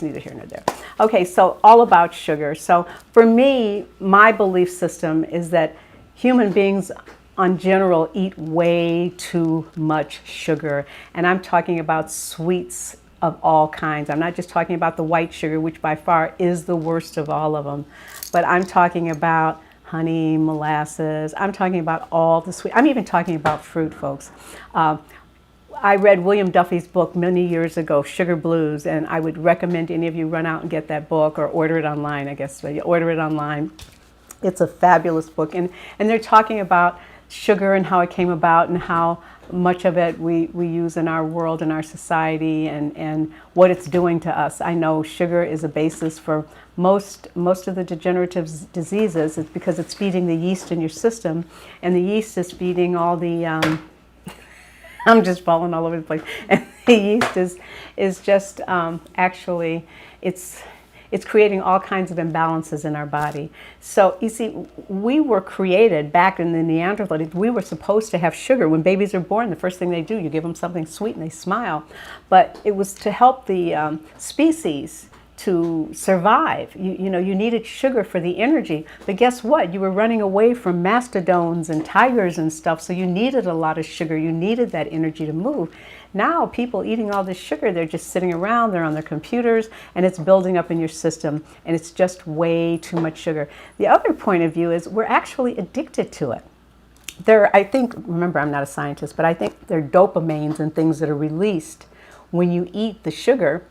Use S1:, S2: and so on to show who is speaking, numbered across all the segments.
S1: that's neither here nor there. Okay, so all about sugar. So for me, my belief system is that human beings on general eat way too much sugar. And I'm talking about sweets of all kinds. I'm not just talking about the white sugar, which by far is the worst of all of them, but I'm talking about honey, molasses. I'm talking about all the sweet. I'm even talking about fruit, folks. I read William Duffy's book many years ago, Sugar Blues, and I would recommend any of you run out and get that book or order it online, I guess. You order it online. It's a fabulous book. And they're talking about sugar and how it came about and how much of it we use in our world and our society and what it's doing to us. I know sugar is a basis for most of the degenerative diseases. It's because it's feeding the yeast in your system, and the yeast is feeding all the I'm just falling all over the place. And the yeast is just actually, it's creating all kinds of imbalances in our body. So you see, we were created back in the Neanderthal days. We were supposed to have sugar. When babies are born, the first thing they do, you give them something sweet and they smile. But it was to help the species to survive. You know, you needed sugar for the energy. But guess what? You were running away from mastodons and tigers and stuff, so you needed a lot of sugar. You needed that energy to move. Now people eating all this sugar, they're just sitting around, they're on their computers, and it's building up in your system, and it's just way too much sugar. The other point of view is we're actually addicted to it. I think, remember, I'm not a scientist, but I think there are dopamines and things that are released when you eat the sugar.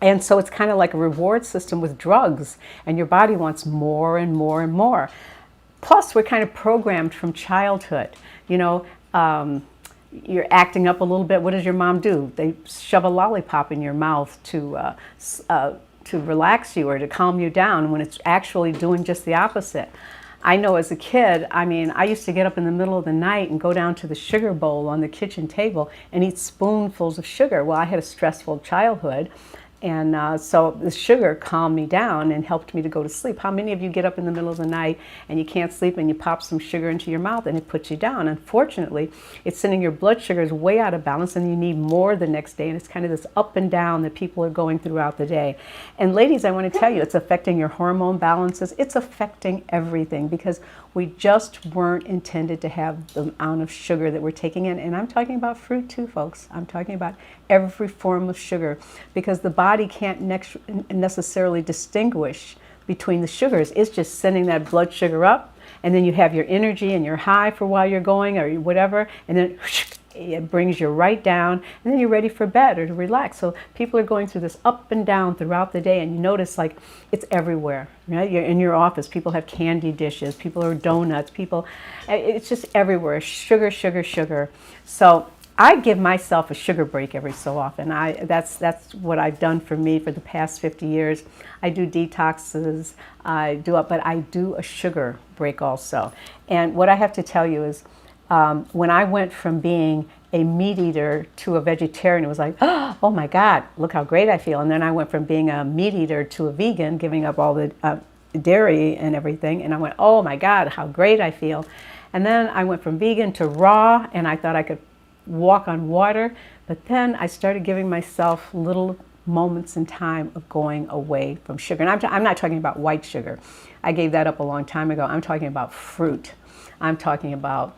S1: And so it's kind of like a reward system with drugs, and your body wants more and more and more. Plus, we're kind of programmed from childhood. You know, you're acting up a little bit. What does your mom do? They shove a lollipop in your mouth to relax you or to calm you down, when it's actually doing just the opposite. I know as a kid, I mean, I used to get up in the middle of the night and go down to the sugar bowl on the kitchen table and eat spoonfuls of sugar. Well, I had a stressful childhood. And so the sugar calmed me down and helped me to go to sleep. How many of you get up in the middle of the night and you can't sleep and you pop some sugar into your mouth and it puts you down? Unfortunately, it's sending your blood sugars way out of balance and you need more the next day. And it's kind of this up and down that people are going throughout the day. And ladies, I want to tell you, it's affecting your hormone balances. It's affecting everything because we just weren't intended to have the amount of sugar that we're taking in. And I'm talking about fruit too, folks. I'm talking about every form of sugar because the body can't necessarily distinguish between the sugars. It's just sending that blood sugar up, and then you have your energy and your high for while you're going or whatever, and then it brings you right down, and then you're ready for bed or to relax. So people are going through this up and down throughout the day, and you notice like it's everywhere, right? You're in your office, people have candy dishes, people are donuts, it's just everywhere, sugar, sugar, sugar. So I give myself a sugar break every so often. That's what I've done for me for the past 50 years. I do detoxes, but I do a sugar break also. And what I have to tell you is, when I went from being a meat eater to a vegetarian, it was like, oh my God, look how great I feel. And then I went from being a meat eater to a vegan, giving up all the dairy and everything. And I went, oh my God, how great I feel. And then I went from vegan to raw, and I thought I could walk on water. But then I started giving myself little moments in time of going away from sugar. And I'm not talking about white sugar. I gave that up a long time ago. I'm talking about fruit. I'm talking about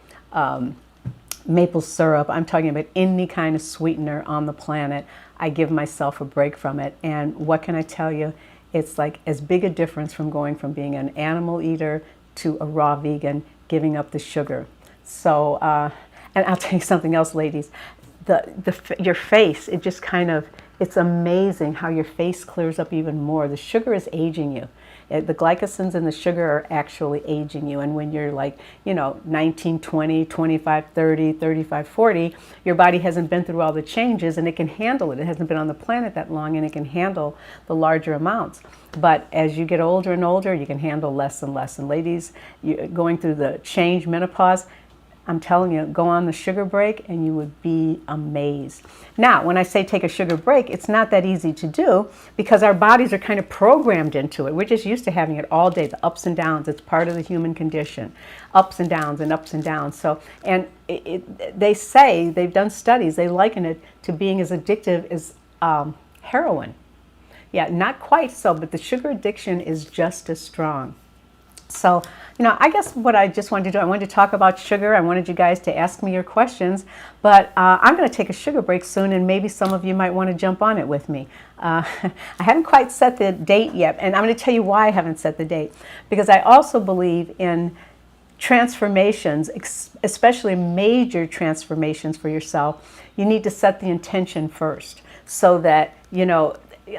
S1: maple syrup. I'm talking about any kind of sweetener on the planet. I give myself a break from it. And what can I tell you? It's like as big a difference from going from being an animal eater to a raw vegan, giving up the sugar. So, and I'll tell you something else, ladies. Your face, it just kind of, it's amazing how your face clears up even more. The sugar is aging you. The glycosins in the sugar are actually aging you. And when you're like, 19, 20, 25, 30, 35, 40, your body hasn't been through all the changes and it can handle it. It hasn't been on the planet that long and it can handle the larger amounts. But as you get older and older, you can handle less and less. And ladies, you're going through the change menopause, I'm telling you, go on the sugar break and you would be amazed. Now, when I say take a sugar break, it's not that easy to do because our bodies are kind of programmed into it. We're just used to having it all day, the ups and downs. It's part of the human condition, ups and downs and ups and downs. So, and they say, they've done studies, they liken it to being as addictive as heroin. Yeah, not quite so, but the sugar addiction is just as strong. So, I guess what I just wanted to do, I wanted to talk about sugar. I wanted you guys to ask me your questions, but I'm going to take a sugar break soon, and maybe some of you might want to jump on it with me. I haven't quite set the date yet, and I'm going to tell you why I haven't set the date. Because I also believe in transformations, especially major transformations for yourself. You need to set the intention first, so that,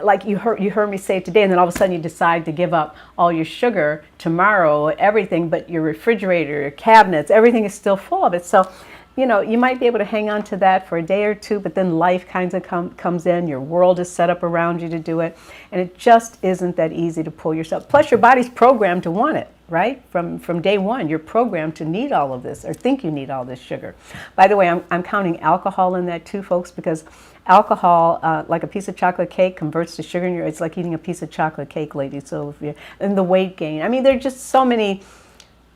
S1: like you heard me say today, and then all of a sudden you decide to give up all your sugar tomorrow, everything, but your refrigerator, your cabinets, everything is still full of it. So, you might be able to hang on to that for a day or two, but then life kind of comes in. Your world is set up around you to do it, and it just isn't that easy to pull yourself. Plus, your body's programmed to want it, right? From day one, you're programmed to need all of this, or think you need all this sugar. By the way, I'm counting alcohol in that too, folks, because alcohol, like a piece of chocolate cake, converts to sugar in your. It's like eating a piece of chocolate cake, ladies. So and the weight gain. I mean, there are just so many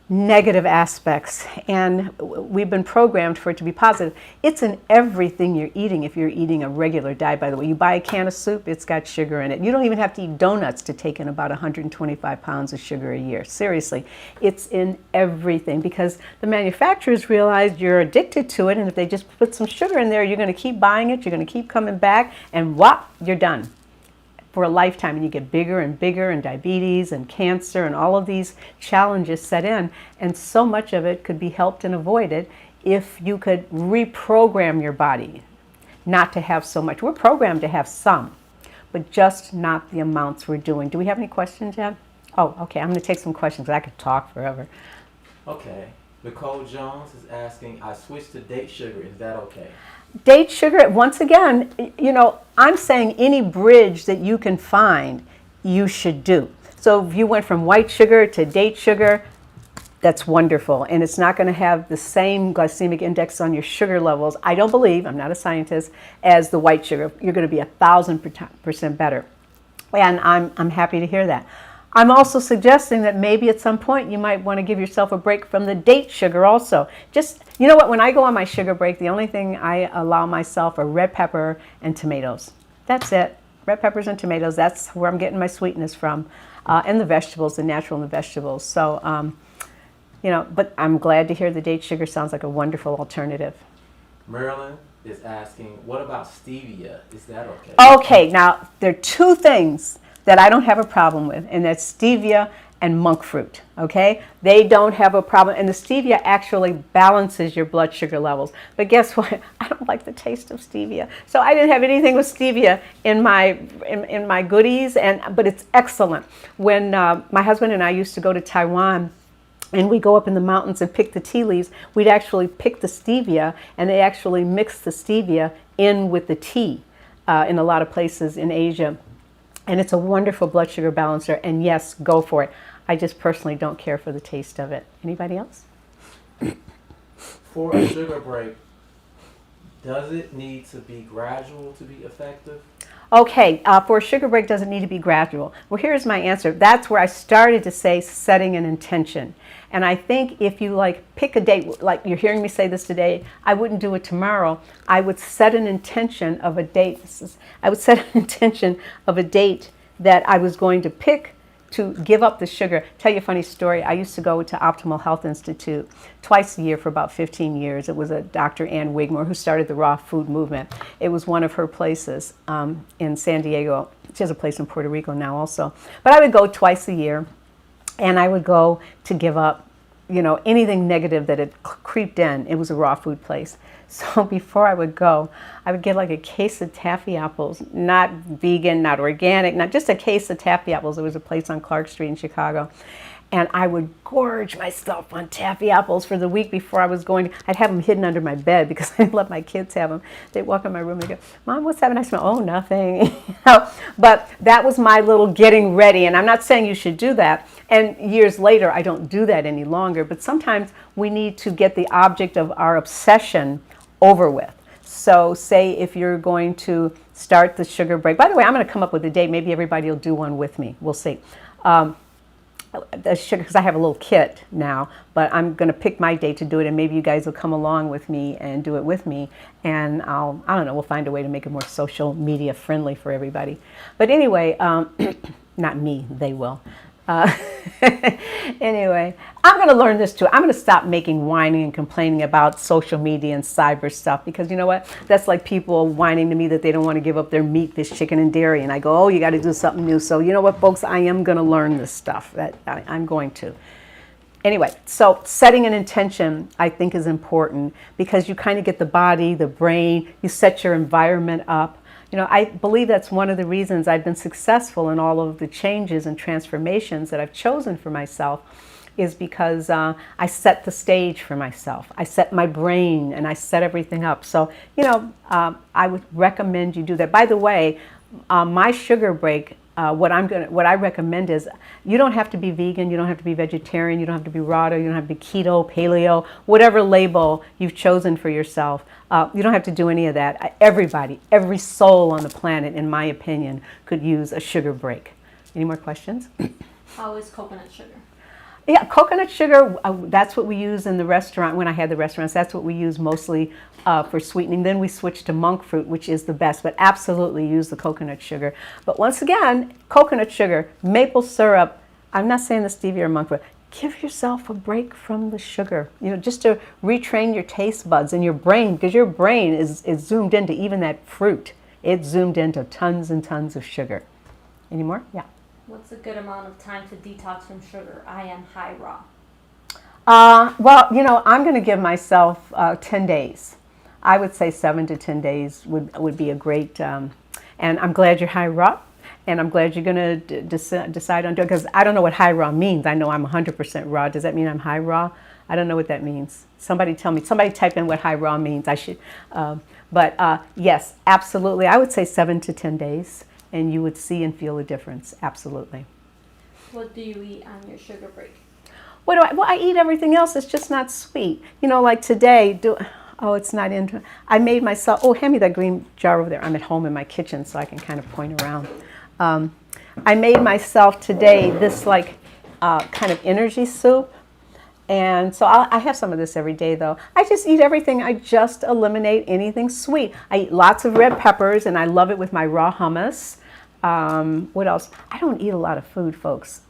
S1: negative aspects, and we've been programmed for it to be positive. It's in everything you're eating. If you're eating a regular diet, by the way, you buy a can of soup, it's got sugar in it. You don't even have to eat donuts to take in about 125 pounds of sugar a year. Seriously, it's in everything, because the manufacturers realize you're addicted to it, and if they just put some sugar in there, you're going to keep buying it, you're going to keep coming back, and whop, you're done for a lifetime, and you get bigger and bigger, and diabetes and cancer and all of these challenges set in. And so much of it could be helped and avoided if you could reprogram your body not to have so much. We're programmed to have some, but just not the amounts we're doing. Do we have any questions yet? Oh, okay, I'm going to take some questions. I could talk forever.
S2: Okay. Nicole Jones is asking, I switched to date sugar. Is that okay?
S1: Date sugar, once again, I'm saying any bridge that you can find, you should do. So if you went from white sugar to date sugar, that's wonderful. And it's not going to have the same glycemic index on your sugar levels, I don't believe, I'm not a scientist, as the white sugar. You're going to be 1,000% better. And I'm happy to hear that. I'm also suggesting that maybe at some point you might want to give yourself a break from the date sugar also. Just, you know what, when I go on my sugar break, the only thing I allow myself are red pepper and tomatoes. That's it. Red peppers and tomatoes, that's where I'm getting my sweetness from. And the vegetables, the natural and the vegetables. So, but I'm glad to hear the date sugar sounds like a wonderful alternative.
S2: Marilyn is asking, what about stevia? Is that okay?
S1: Okay, now there are two things that I don't have a problem with, and that's stevia and monk fruit, okay? They don't have a problem, and the stevia actually balances your blood sugar levels. But guess what? I don't like the taste of stevia. So I didn't have anything with stevia in my goodies, but it's excellent. When my husband and I used to go to Taiwan, and we go up in the mountains and pick the tea leaves, we'd actually pick the stevia, and they actually mix the stevia in with the tea in a lot of places in Asia. And it's a wonderful blood sugar balancer, and yes, go for it. I just personally don't care for the taste of it. Anybody else?
S2: For a sugar break, does it need to be gradual to be effective?
S1: Okay, for a sugar break, does it need to be gradual? Well, here's my answer. That's where I started to say setting an intention. And I think if you pick a date, like you're hearing me say this today, I wouldn't do it tomorrow. I would set an intention of a date. I would set an intention of a date that I was going to pick to give up the sugar. Tell you a funny story. I used to go to Optimal Health Institute twice a year for about 15 years. It was a Dr. Ann Wigmore who started the raw food movement. It was one of her places in San Diego. She has a place in Puerto Rico now also. But I would go twice a year, and I would go to give up, anything negative that had creeped in. It was a raw food place. So before I would go, I would get like a case of taffy apples, not vegan, not organic, not just a case of taffy apples. There was a place on Clark Street in Chicago. And I would gorge myself on taffy apples for the week before I was going. I'd have them hidden under my bed because I let my kids have them. They'd walk in my room and go, Mom, what's that? And I smell, oh, nothing. But that was my little getting ready. And I'm not saying you should do that. And years later, I don't do that any longer. But sometimes we need to get the object of our obsession over with. So say if you're going to start the sugar break. By the way, I'm going to come up with a date. Maybe everybody will do one with me. We'll see. the sugar, because I have a little kit now, but I'm going to pick my date to do it, and maybe you guys will come along with me and do it with me, and I don't know, we'll find a way to make it more social media friendly for everybody. But anyway, not me, they will. Anyway, I'm going to learn this too. I'm going to stop making whining and complaining about social media and cyber stuff, because you know what? That's like people whining to me that they don't want to give up their meat, fish, chicken, and dairy. And I go, oh, you got to do something new. So you know what, folks? I am going to learn this stuff. I'm going to. Anyway, so setting an intention, I think, is important, because you kind of get the body, the brain, you set your environment up. You know, I believe that's one of the reasons I've been successful in all of the changes and transformations that I've chosen for myself, is because I set the stage for myself. I set my brain and I set everything up. So, you know, I would recommend you do that. By the way, my sugar break, what I recommend is, you don't have to be vegan, you don't have to be vegetarian, you don't have to be RADA, you don't have to be keto, paleo, whatever label you've chosen for yourself. You don't have to do any of that. Everybody, every soul on the planet, in my opinion, could use a sugar break. Any more questions?
S3: How is coconut sugar?
S1: Yeah, coconut sugar, that's what we use in the restaurant. When I had the restaurants, that's what we use mostly for sweetening. Then we switched to monk fruit, which is the best, but absolutely use the coconut sugar. But once again, coconut sugar, maple syrup, I'm not saying the stevia or monk fruit. Give yourself a break from the sugar, you know, just to retrain your taste buds and your brain, because your brain is zoomed into even that fruit. It's zoomed into tons and tons of sugar. Any more? Yeah.
S3: What's a good amount of time to detox from sugar? I am high raw.
S1: Well, you know, I'm going to give myself 10 days. I would say 7 to 10 days would be a great, and I'm glad you're high raw, and I'm glad you're going to decide on doing it, because I don't know what high raw means. I know I'm 100% raw. Does that mean I'm high raw? I don't know what that means. Somebody tell me. Somebody type in what high raw means. I should. But yes, absolutely. I would say 7 to 10 days, and you would see and feel a difference. Absolutely.
S3: What do you eat on your sugar break?
S1: What do I? Well, I eat everything else. It's just not sweet. You know, like today. Oh, it's not in. I made myself. Oh, hand me that green jar over there. I'm at home in my kitchen, so I can kind of point around. I made myself today this like kind of energy soup. And so I have some of this every day, though. I just eat everything. I just eliminate anything sweet. I eat lots of red peppers, and I love it with my raw hummus. What else? I don't eat a lot of food, folks.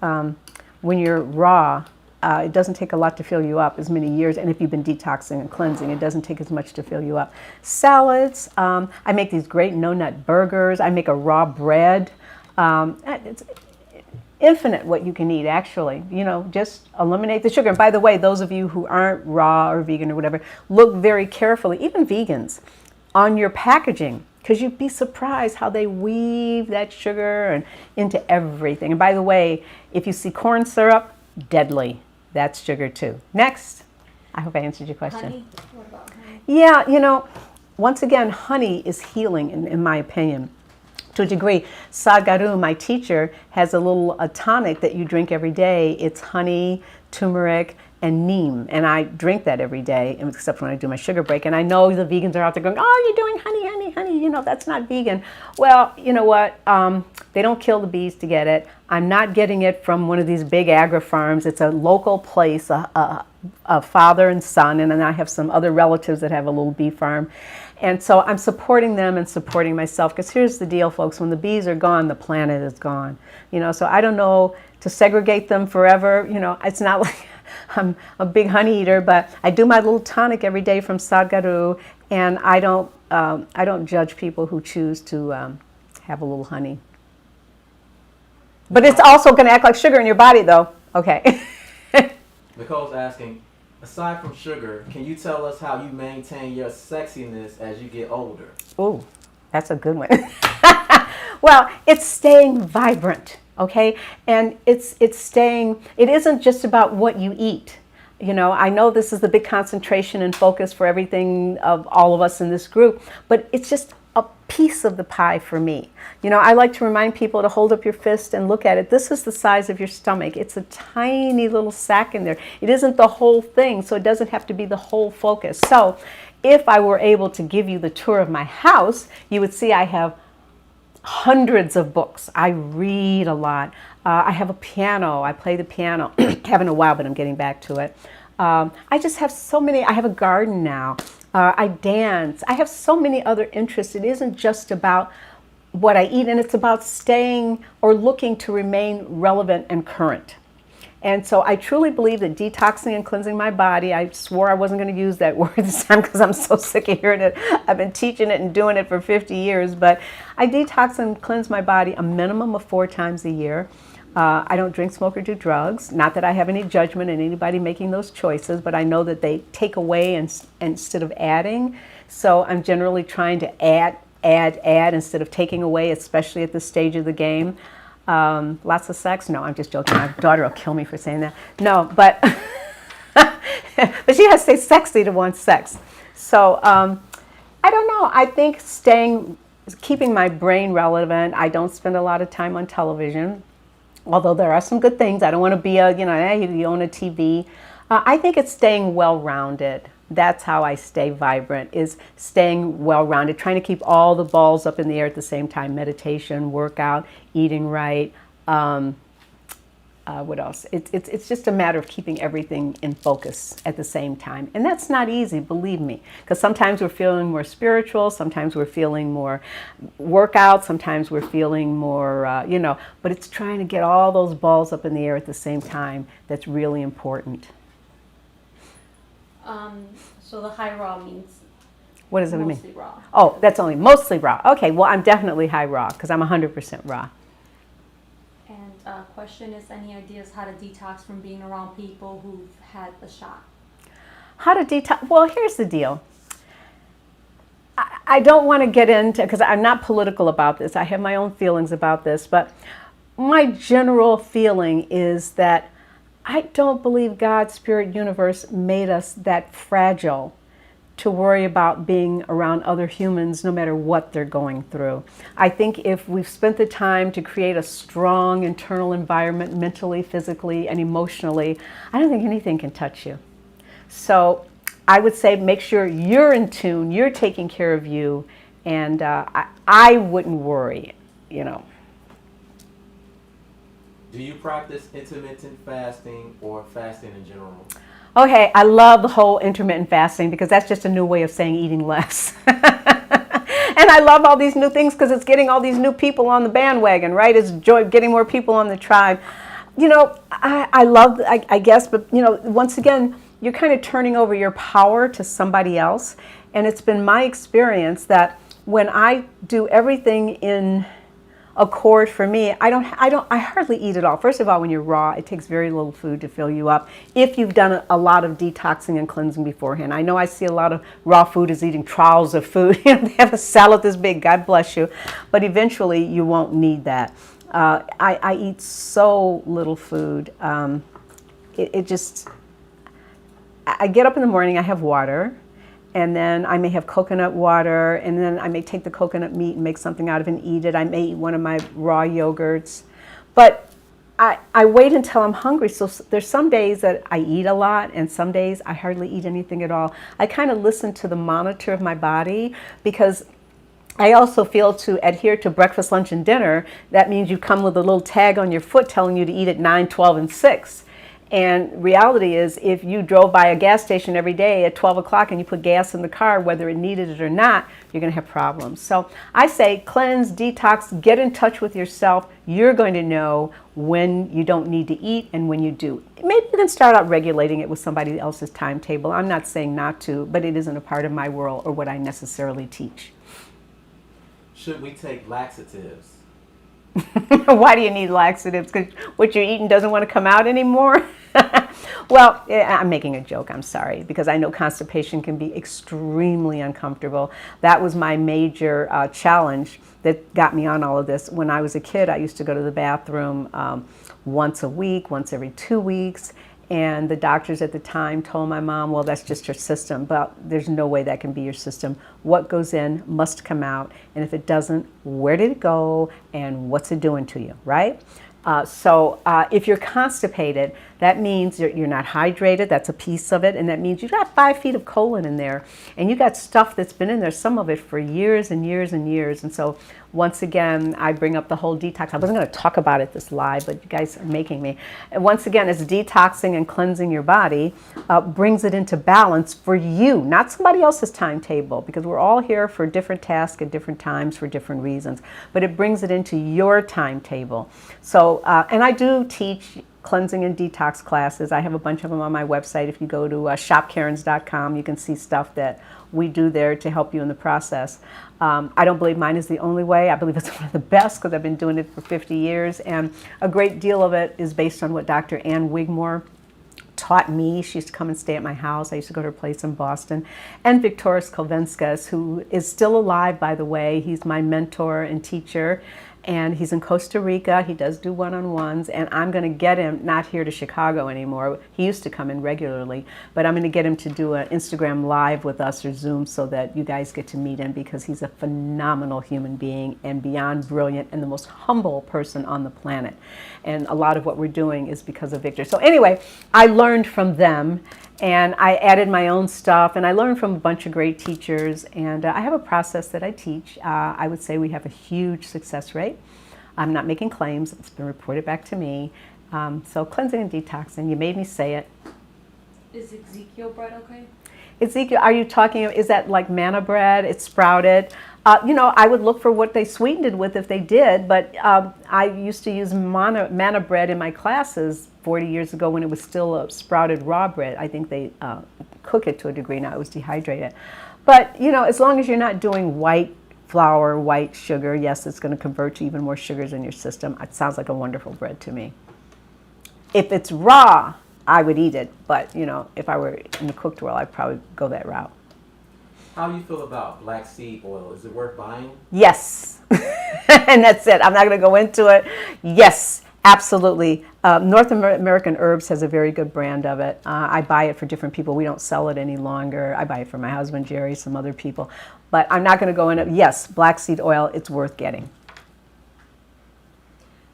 S1: When you're raw, it doesn't take a lot to fill you up as many years. And if you've been detoxing and cleansing, it doesn't take as much to fill you up. Salads. I make these great no-nut burgers. I make a raw bread. It's infinite what you can eat, actually. You know, just eliminate the sugar. And by the way, those of you who aren't raw or vegan or whatever, look very carefully, even vegans, on your packaging, because you'd be surprised how they weave that sugar and into everything. And by the way, if you see corn syrup, deadly. That's sugar too. Next. I hope I answered your question.
S3: Honey? What about honey?
S1: Yeah, you know, once again, honey is healing, in my opinion. To a degree. Sadhguru, my teacher, has a tonic that you drink every day. It's honey, turmeric, and neem. And I drink that every day, except when I do my sugar break. And I know the vegans are out there going, oh, you're doing honey, honey, honey. You know, that's not vegan. Well, you know what? They don't kill the bees to get it. I'm not getting it from one of these big agri-farms. It's a local place, a father and son. And then I have some other relatives that have a little bee farm. And so I'm supporting them and supporting myself, because here's the deal, folks. When the bees are gone, the planet is gone. You know, so I don't know to segregate them forever. You know, it's not like I'm a big honey eater, but I do my little tonic every day from Sadhguru, and I don't judge people who choose to have a little honey. But it's also going to act like sugar in your body, though. Okay.
S2: Nicole's asking, aside from sugar, can you tell us how you maintain your sexiness as you get older?
S1: Oh, that's a good one. Well, it's staying vibrant, okay? And it isn't just about what you eat. You know, I know this is the big concentration and focus for everything of all of us in this group, but it's just a piece of the pie for me. You know, I like to remind people to hold up your fist and look at it. This is the size of your stomach. It's a tiny little sac in there. It isn't the whole thing, so it doesn't have to be the whole focus. So if I were able to give you the tour of my house, you would see I have hundreds of books. I read a lot. I have a piano. I play the piano. Haven't in a while, but I'm getting back to it. I just have so many. I have a garden now. I dance. I have so many other interests. It isn't just about what I eat, and it's about staying or looking to remain relevant and current. And so I truly believe that detoxing and cleansing my body, I swore I wasn't going to use that word this time because I'm so sick of hearing it. I've been teaching it and doing it for 50 years, but I detox and cleanse my body a minimum of 4 times a year. I don't drink, smoke, or do drugs. Not that I have any judgment in anybody making those choices, but I know that they take away instead of adding. So I'm generally trying to add instead of taking away, especially at this stage of the game. Lots of sex? No, I'm just joking. My daughter will kill me for saying that. No, but but she has to stay sexy to want sex. So I don't know. I think keeping my brain relevant. I don't spend a lot of time on television, although there are some good things. I don't want to be you own a TV. I think it's staying well-rounded. That's how I stay vibrant, is staying well-rounded, trying to keep all the balls up in the air at the same time. Meditation, workout, eating right. What else? It's just a matter of keeping everything in focus at the same time. And that's not easy, believe me, because sometimes we're feeling more spiritual, sometimes we're feeling more workout, sometimes we're feeling more, but it's trying to get all those balls up in the air at the same time that's really important.
S3: So the high raw means
S1: What does it mean?
S3: mostly raw.
S1: Oh, that's only mostly raw. Okay, well, I'm definitely high raw because I'm 100% raw.
S3: And question is, any ideas how to detox from being around people who've had the shot?
S1: How to detox? Well, here's the deal. I don't want to get into, because I'm not political about this. I have my own feelings about this, but my general feeling is that I don't believe God, Spirit, Universe made us that fragile to worry about being around other humans no matter what they're going through. I think if we've spent the time to create a strong internal environment mentally, physically, and emotionally, I don't think anything can touch you. So I would say make sure you're in tune, you're taking care of you, and I wouldn't worry,
S2: Do you practice intermittent fasting or fasting in general?
S1: Okay, I love the whole intermittent fasting because that's just a new way of saying eating less. And I love all these new things because it's getting all these new people on the bandwagon, right? It's getting more people on the tribe. I guess, but once again, you're kind of turning over your power to somebody else. And it's been my experience that when I do everything in accord for me, I hardly eat at all. First of all, when you're raw, it takes very little food to fill you up if you've done a lot of detoxing and cleansing beforehand. I know I see a lot of raw food is eating trowels of food. They have a salad this big, God bless you. But eventually you won't need that. I eat so little food. I get up in the morning, I have water. And then I may have coconut water, and then I may take the coconut meat and make something out of it and eat it. I may eat one of my raw yogurts. But I wait until I'm hungry. So there's some days that I eat a lot, and some days I hardly eat anything at all. I kind of listen to the monitor of my body because I also feel to adhere to breakfast, lunch, and dinner. That means you come with a little tag on your foot telling you to eat at 9, 12, and 6. And reality is, if you drove by a gas station every day at 12 o'clock and you put gas in the car, whether it needed it or not, you're going to have problems. So I say cleanse, detox, get in touch with yourself. You're going to know when you don't need to eat and when you do. Maybe you can start out regulating it with somebody else's timetable. I'm not saying not to, but it isn't a part of my world or what I necessarily teach.
S2: Should we take laxatives?
S1: Why do you need laxatives? Because what you're eating doesn't want to come out anymore? Well, I'm making a joke, I'm sorry, because I know constipation can be extremely uncomfortable. That was my major challenge that got me on all of this. When I was a kid, I used to go to the bathroom once a week, once every 2 weeks, and the doctors at the time told my mom, well, that's just your system, but there's no way that can be your system. What goes in must come out, and if it doesn't, where did it go, and what's it doing to you, right? So if you're constipated, That means you're not hydrated. That's a piece of it. And that means you've got 5 feet of colon in there. And you got stuff that's been in there, some of it for years and years and years. And so once again, I bring up the whole detox. I wasn't going to talk about it this live, but you guys are making me. And once again, it's detoxing and cleansing your body, brings it into balance for you, not somebody else's timetable, because we're all here for different tasks at different times for different reasons. But it brings it into your timetable. So, and I do teach cleansing and detox classes. I have a bunch of them on my website. If you go to shopkarens.com, you can see stuff that we do there to help you in the process. I don't believe mine is the only way. I believe it's one of the best because I've been doing it for 50 years. And a great deal of it is based on what Dr. Ann Wigmore taught me. She used to come and stay at my house. I used to go to her place in Boston. And Viktoras Kulvinskas, who is still alive, by the way. He's my mentor and teacher. And he's in Costa Rica. He does do one-on-ones, and I'm going to get him, not here to Chicago anymore. He used to come in regularly, but I'm going to get him to do an Instagram Live with us or Zoom so that you guys get to meet him, because he's a phenomenal human being and beyond brilliant and the most humble person on the planet. And a lot of what we're doing is because of Victor. So anyway, I learned from them. And I added my own stuff, and I learned from a bunch of great teachers. And I have a process that I teach. I would say we have a huge success rate. I'm not making claims. It's been reported back to me. So cleansing and detoxing, you made me say it.
S3: Is Ezekiel bread okay?
S1: Ezekiel, are you talking, is that like manna bread? It's sprouted. I would look for what they sweetened it with if they did, but I used to use manna bread in my classes 40 years ago when it was still a sprouted raw bread. I think they cook it to a degree now. It was dehydrated. But, as long as you're not doing white flour, white sugar, yes, it's going to convert to even more sugars in your system. It sounds like a wonderful bread to me. If it's raw, I would eat it. But, if I were in the cooked world, I'd probably go that route.
S2: How do you feel about black seed oil? Is it worth buying?
S1: Yes. And that's it. I'm not going to go into it. Yes, absolutely. North American Herbs has a very good brand of it. I buy it for different people. We don't sell it any longer. I buy it for my husband, Jerry, some other people. But I'm not going to go into it. Yes, black seed oil, it's worth getting.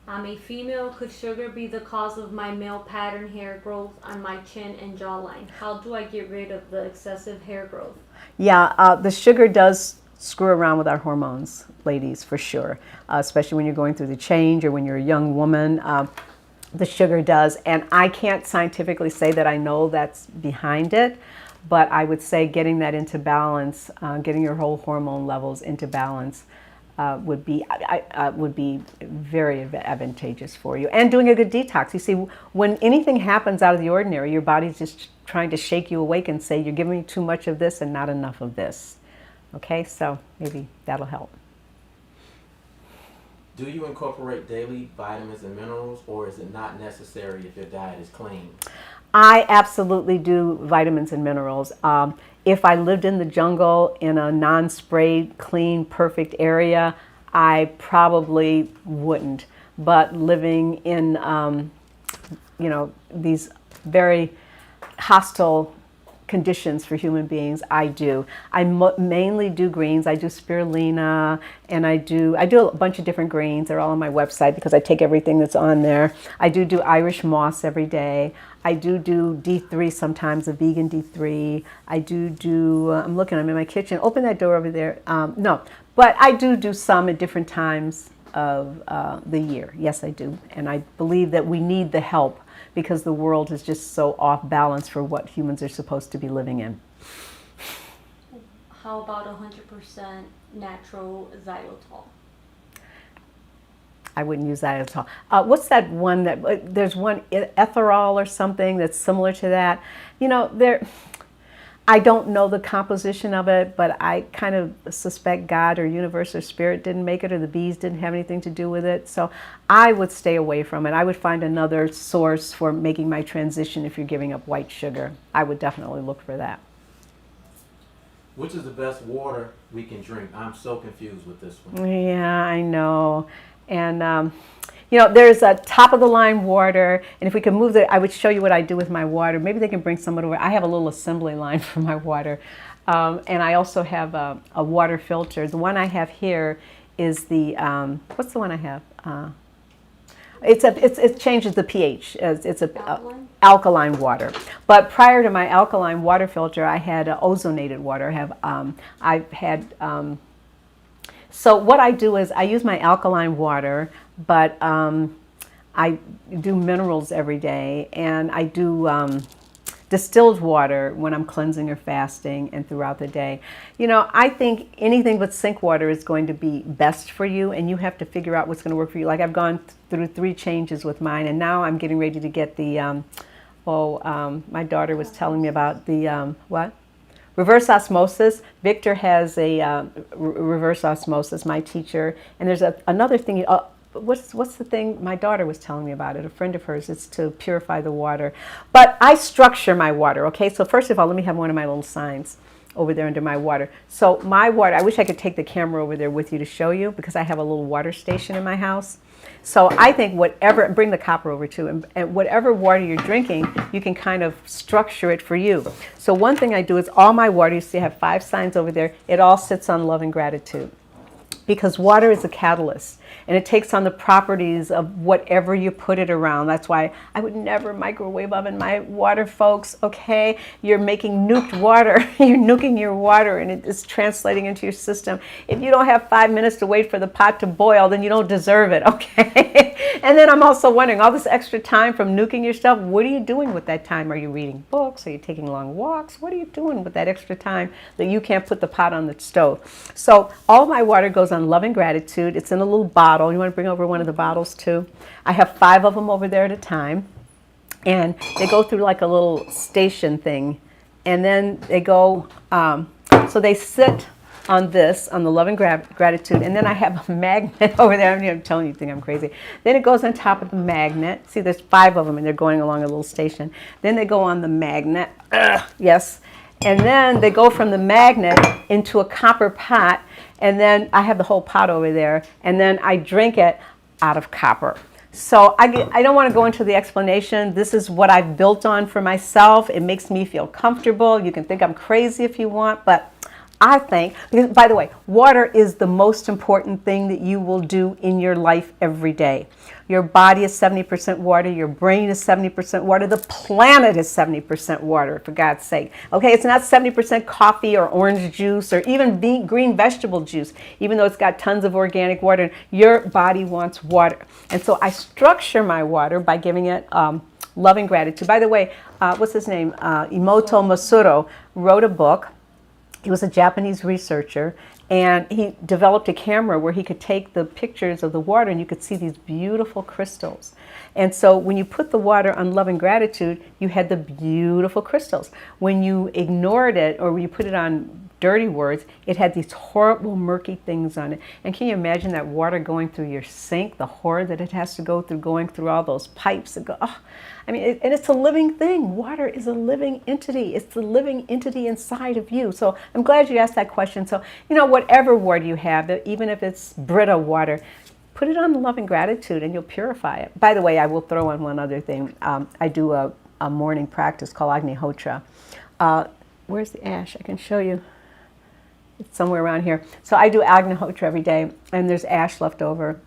S3: I'm a female. Could sugar be the cause of my male pattern hair growth on my chin and jawline? How do I get rid of the excessive hair growth?
S1: Yeah, the sugar does screw around with our hormones, ladies, for sure. Especially when you're going through the change or when you're a young woman. The sugar does. And I can't scientifically say that I know that's behind it, but I would say getting that into balance, getting your whole hormone levels into balance would be very advantageous for you. And doing a good detox. You see, when anything happens out of the ordinary, your body's just trying to shake you awake and say, you're giving me too much of this and not enough of this. Okay, so maybe that'll help.
S2: Do you incorporate daily vitamins and minerals, or is it not necessary if your diet is clean?
S1: I absolutely do vitamins and minerals. If I lived in the jungle in a non-sprayed, clean, perfect area, I probably wouldn't. But living in, these very hostile conditions for human beings, I do. I mainly do greens. I do spirulina, and I do a bunch of different greens. They're all on my website because I take everything that's on there. I do Irish moss every day. I do D3 sometimes, a vegan D3. I do, I'm in my kitchen. Open that door over there. No, but I do some at different times of the year. Yes, I do. And I believe that we need the help because the world is just so off balance for what humans are supposed to be living in.
S3: How about 100% natural xylitol?
S1: I wouldn't use that at all. What's that one that, there's one, ethanol or something that's similar to that. I don't know the composition of it, but I kind of suspect God or universe or spirit didn't make it, or the bees didn't have anything to do with it. So I would stay away from it. I would find another source for making my transition if you're giving up white sugar. I would definitely look for that.
S2: Which is the best water we can drink? I'm so confused with this one.
S1: Yeah, I know. And there's a top-of-the-line water, and if we could move I would show you what I do with my water. Maybe they can bring someone over. I have a little assembly line for my water. And I also have a water filter. The one I have here is the, what's the one I have? It changes the pH. It's a
S3: Alkaline?
S1: alkaline water. But prior to my alkaline water filter, I had ozonated water. I've had. So what I do is I use my alkaline water, but I do minerals every day, and I do distilled water when I'm cleansing or fasting and throughout the day. You know, I think anything but sink water is going to be best for you, and you have to figure out what's going to work for you. Like I've gone through 3 changes with mine, and now I'm getting ready to get the, my daughter was telling me about the, what? Reverse osmosis. Victor has a reverse osmosis, my teacher, and there's another thing. What's the thing? My daughter was telling me about it. A friend of hers. It's to purify the water. But I structure my water. Okay, so first of all, let me have one of my little signs over there under my water. So my water. I wish I could take the camera over there with you to show you, because I have a little water station in my house. So I think whatever, bring the copper over too, and whatever water you're drinking, you can kind of structure it for you. So one thing I do is all my water, you see I have 5 signs over there, it all sits on love and gratitude. Because water is a catalyst, and it takes on the properties of whatever you put it around. That's why I would never microwave oven my water, folks, okay? You're making nuked water. You're nuking your water, and it is translating into your system. If you don't have 5 minutes to wait for the pot to boil, then you don't deserve it, okay? And then I'm also wondering, all this extra time from nuking yourself, what are you doing with that time? Are you reading books? Are you taking long walks? What are you doing with that extra time that you can't put the pot on the stove? So all my water goes on love and gratitude. It's in a little bottle. You want to bring over one of the bottles too? I have 5 of them over there at a time, and they go through like a little station thing, and then they go, so they sit on this, on the love and gratitude, and then I have a magnet over there. I'm telling you, think I'm crazy. Then it goes on top of the magnet. See, there's 5 of them, and they're going along a little station. Then they go on the magnet. Yes. And then they go from the magnet into a copper pot, and then I have the whole pot over there, and then I drink it out of copper. So I don't want to go into the explanation. This is what I've built on for myself. It makes me feel comfortable. You can think I'm crazy if you want, but I think, because by the way, water is the most important thing that you will do in your life every day. Your body is 70% water, your brain is 70% water, the planet is 70% water, for God's sake. Okay, it's not 70% coffee or orange juice or even green vegetable juice, even though it's got tons of organic water. Your body wants water. And so I structure my water by giving it love and gratitude. By the way, what's his name? Emoto Masuro wrote a book. He was a Japanese researcher, and he developed a camera where he could take the pictures of the water, and you could see these beautiful crystals. And so when you put the water on love and gratitude, you had the beautiful crystals. When you ignored it, or when you put it on dirty words, it had these horrible murky things on it. And can you imagine that water going through your sink, the horror that it has to go through, going through all those pipes and go, oh, I mean, and it's a living thing. Water is a living entity. It's the living entity inside of you. So I'm glad you asked that question. So, you know, whatever water you have, even if it's Brita water, put it on love and gratitude and you'll purify it. By the way, I will throw in one other thing. I do a morning practice called Agnihotra. Where's the ash? I can show you. It's somewhere around here. So I do Agnihotra every day, and there's ash left over.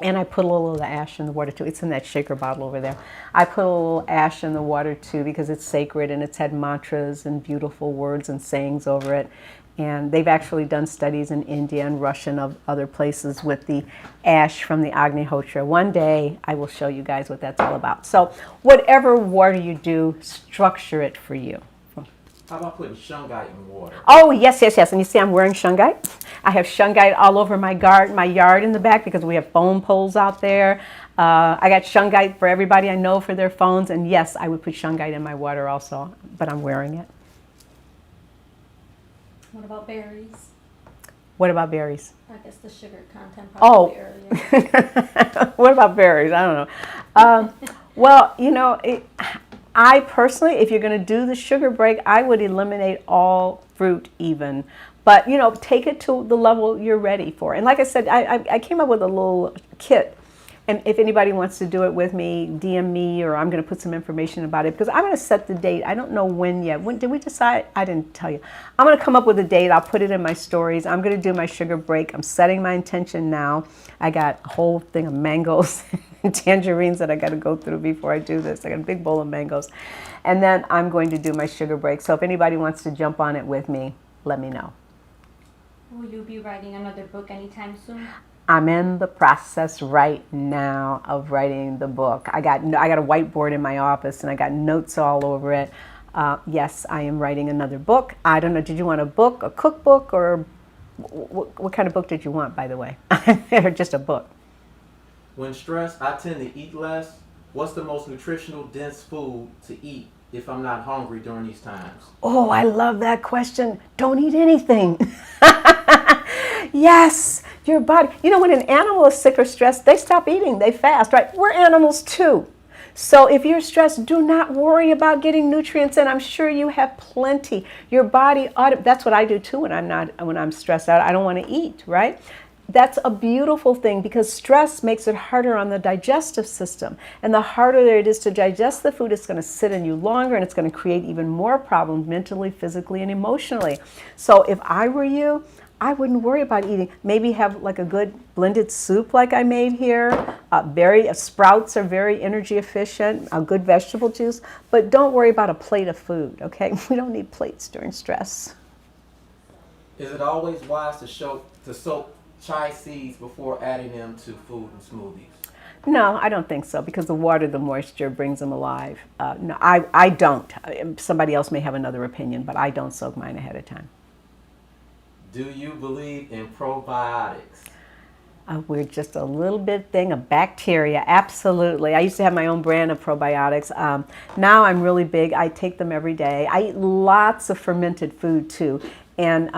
S1: And I put a little of the ash in the water too. It's in that shaker bottle over there. I put a little ash in the water too because it's sacred, and it's had mantras and beautiful words and sayings over it. And they've actually done studies in India and Russia and other places with the ash from the Agnihotra. One day I will show you guys what that's all about. So whatever water you do, structure it for you.
S2: How about putting shungite in water?
S1: Oh, yes, yes, yes. And you see I'm wearing shungite. I have shungite all over my yard in the back because we have phone poles out there. I got shungite for everybody I know for their phones. And yes, I would put shungite in my water also, but I'm wearing it.
S3: What about berries?
S1: What about berries?
S3: I guess the sugar content
S1: Oh,
S3: probably earlier.
S1: what about berries? I don't know. Well, you know, I personally, if you're going to do the sugar break, I would eliminate all fruit even. But, you know, take it to the level you're ready for. And like I said, I came up with a little kit And if anybody wants to do it with me, DM me, or I'm going to put some information about it, because I'm going to set the date. I don't know when yet. When did we decide? I didn't tell you. I'm going to come up with a date. I'll put it in my stories. I'm going to do my sugar break. I'm setting my intention now. I got a whole thing of mangoes and tangerines that I got to go through before I do this. I got a big bowl of mangoes. And then I'm going to do my sugar break. So if anybody wants to jump on it with me, let me know.
S3: Will you be writing another book anytime soon?
S1: I'm in the process right now of writing the book. I got a whiteboard in my office and I got notes all over it. Yes, I am writing another book. I don't know, did you want a book, a cookbook, or what kind of book did you want, by the way? Or just a book?
S2: When stressed, I tend to eat less. What's the most nutritional, dense food to eat if I'm not hungry during these times?
S1: Oh, I love that question. Don't eat anything. Yes, your body. You know, when an animal is sick or stressed, they stop eating, they fast, right? We're animals too. So if you're stressed, do not worry about getting nutrients in. I'm sure you have plenty. Your body that's what I do too when I'm stressed out. I don't want to eat, right? That's a beautiful thing, because stress makes it harder on the digestive system. And the harder it is to digest the food, it's going to sit in you longer, and it's going to create even more problems mentally, physically, and emotionally. So if I were you, I wouldn't worry about eating. Maybe have like a good blended soup like I made here. Sprouts are very energy efficient, a good vegetable juice. But don't worry about a plate of food, okay? We don't need plates during stress.
S2: Is it always wise to soak chia seeds before adding them to food and smoothies?
S1: No, I don't think so, because the water, the moisture brings them alive. No, I don't. Somebody else may have another opinion, but I don't soak mine ahead of time.
S2: Do you believe in probiotics?
S1: We're just a little bit thing of bacteria. Absolutely. I used to have my own brand of probiotics. Now I'm really big. I take them every day. I eat lots of fermented food too. And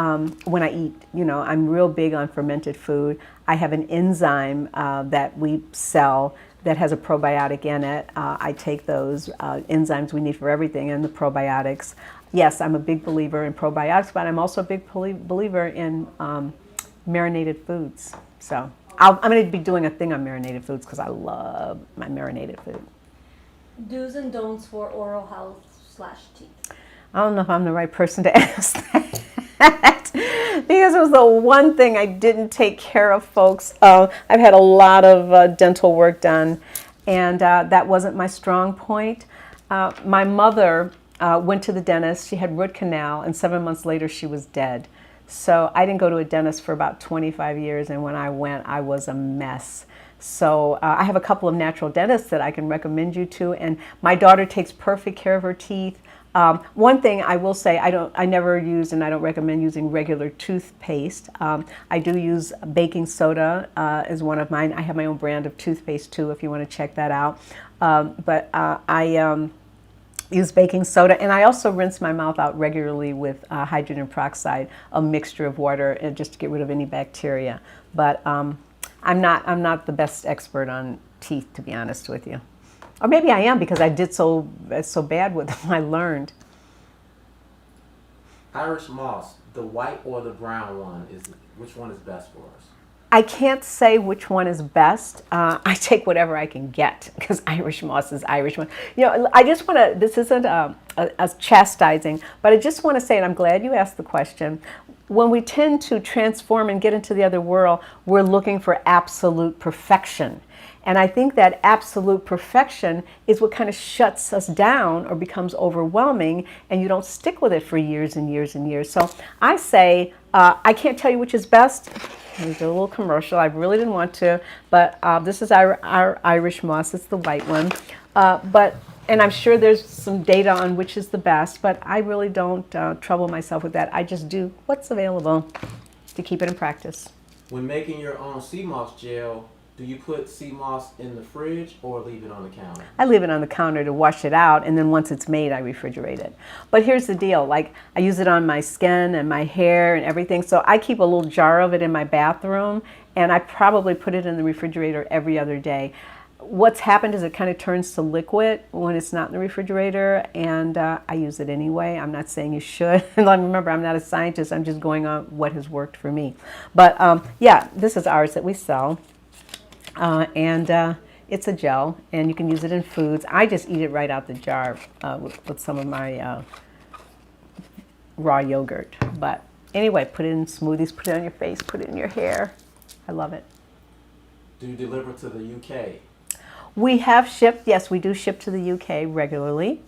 S1: when I eat, I'm real big on fermented food. I have an enzyme that we sell that has a probiotic in it. I take those enzymes we need for everything and the probiotics. Yes, I'm a big believer in probiotics, but I'm also a big believer in marinated foods. So I'm going to be doing a thing on marinated foods because I love my marinated food.
S3: Do's and don'ts for oral health / teeth.
S1: I don't know if I'm the right person to ask that because it was the one thing I didn't take care of, folks. I've had a lot of dental work done, and that wasn't my strong point. My mother went to the dentist. She had root canal, and 7 months later she was dead. So I didn't go to a dentist for about 25 years, and when I went, I was a mess. So I have a couple of natural dentists that I can recommend you to, and my daughter takes perfect care of her teeth. One thing I will say, I never use and I don't recommend using regular toothpaste. I do use baking soda as one of mine. I have my own brand of toothpaste too, if you want to check that out. But I use baking soda, and I also rinse my mouth out regularly with hydrogen peroxide, a mixture of water, and just to get rid of any bacteria. But I'm not the best expert on teeth, to be honest with you. Or maybe I am, because I did so bad with them. I learned.
S2: Irish moss, the white or the brown one, which one is best for us?
S1: I can't say which one is best. I take whatever I can get, because Irish moss is Irish moss. I just want to, this isn't a chastising, but I just want to say, and I'm glad you asked the question, when we tend to transform and get into the other world, we're looking for absolute perfection. And I think that absolute perfection is what kind of shuts us down or becomes overwhelming, and you don't stick with it for years and years and years. So I say, I can't tell you which is best. Let me do a little commercial. I really didn't want to, but this is our Irish moss. It's the white one. And I'm sure there's some data on which is the best, but I really don't trouble myself with that. I just do what's available to keep it in practice.
S2: When making your own sea moss gel, do you put sea moss in the fridge or leave it on the counter?
S1: I leave it on the counter to wash it out, and then once it's made, I refrigerate it. But here's the deal, like I use it on my skin and my hair and everything, so I keep a little jar of it in my bathroom, and I probably put it in the refrigerator every other day. What's happened is it kind of turns to liquid when it's not in the refrigerator, and I use it anyway. I'm not saying you should. And remember, I'm not a scientist. I'm just going on what has worked for me. But yeah, this is ours that we sell. and it's a gel, and you can use it in foods. I just eat it right out the jar with some of my raw yogurt. But anyway, put it in smoothies, put it on your face, put it in your hair. I love it.
S2: Do you deliver to the UK?
S1: We have shipped, yes, we do ship to the UK regularly.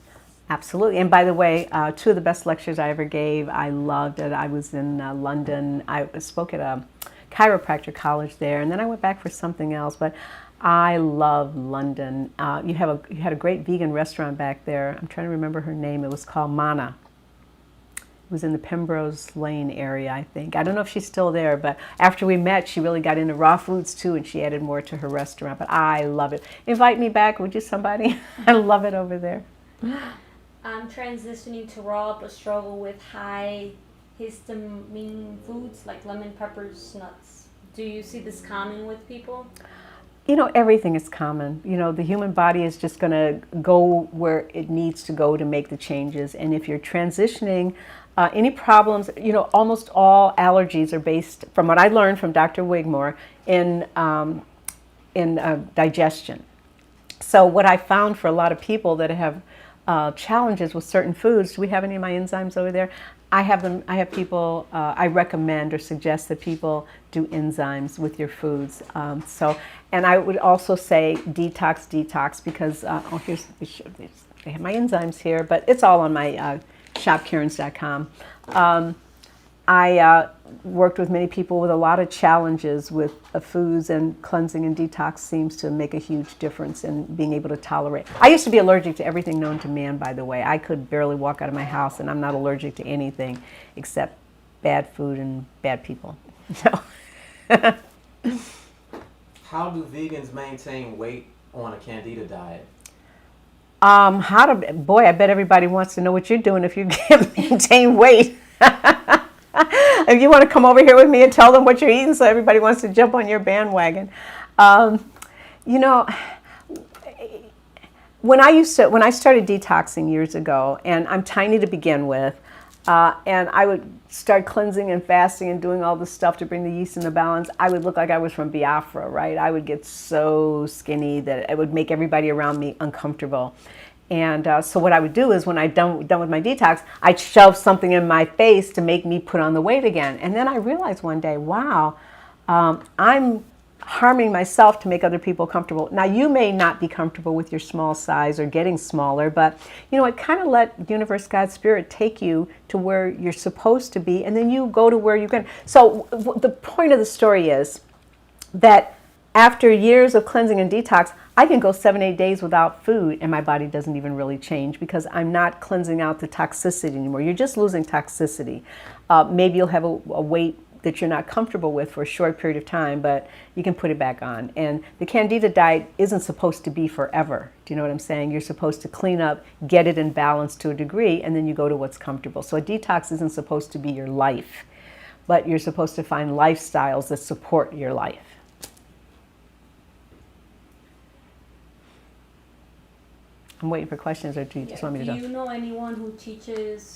S1: Absolutely. And by the way, two of the best lectures I ever gave, I loved it. I was in London. I spoke at a chiropractor college there, and then I went back for something else. But I love London. You had a great vegan restaurant back there. I'm trying to remember her name. It was called Mana. It was in the Pembrose Lane area, I think. I don't know if she's still there, but after we met, she really got into raw foods too, and she added more to her restaurant. But I love it. Invite me back, would you, somebody? I love it over there.
S3: I'm transitioning to raw, but struggle with high histamine foods like lemon, peppers, nuts. Do you see this common with people?
S1: You know, everything is common. You know, the human body is just going to go where it needs to go to make the changes. And if you're transitioning, any problems, you know, almost all allergies are based, from what I learned from Dr. Wigmore, in digestion. So what I found for a lot of people that have challenges with certain foods, do we have any of my enzymes over there? I have them. I have people. I recommend or suggest that people do enzymes with your foods. And I would also say detox, because I have my enzymes here, but it's all on my shopcairns.com. I worked with many people with a lot of challenges with foods, and cleansing and detox seems to make a huge difference in being able to tolerate. I used to be allergic to everything known to man, by the way. I could barely walk out of my house, and I'm not allergic to anything except bad food and bad people. So.
S2: How do vegans maintain weight on a Candida diet?
S1: Boy, I bet everybody wants to know what you're doing if you can't maintain weight. If you want to come over here with me and tell them what you're eating, so everybody wants to jump on your bandwagon. You know, when I started detoxing years ago, and I'm tiny to begin with, and I would start cleansing and fasting and doing all this stuff to bring the yeast into balance, I would look like I was from Biafra, right? I would get so skinny that it would make everybody around me uncomfortable. And so what I would do is, when I'm done with my detox, I'd shove something in my face to make me put on the weight again. And then I realized one day, wow, I'm harming myself to make other people comfortable. Now, you may not be comfortable with your small size or getting smaller, but you know, it kind of let universe, God, spirit take you to where you're supposed to be, and then you go to where you can. So the point of the story is that after years of cleansing and detox, I can go 7-8 days without food, and my body doesn't even really change, because I'm not cleansing out the toxicity anymore. You're just losing toxicity. Maybe you'll have a weight that you're not comfortable with for a short period of time, but you can put it back on. And the Candida diet isn't supposed to be forever. Do you know what I'm saying? You're supposed to clean up, get it in balance to a degree, and then you go to what's comfortable. So a detox isn't supposed to be your life, but you're supposed to find lifestyles that support your life. I'm waiting for questions, or do you just want me to
S3: Do you know anyone who teaches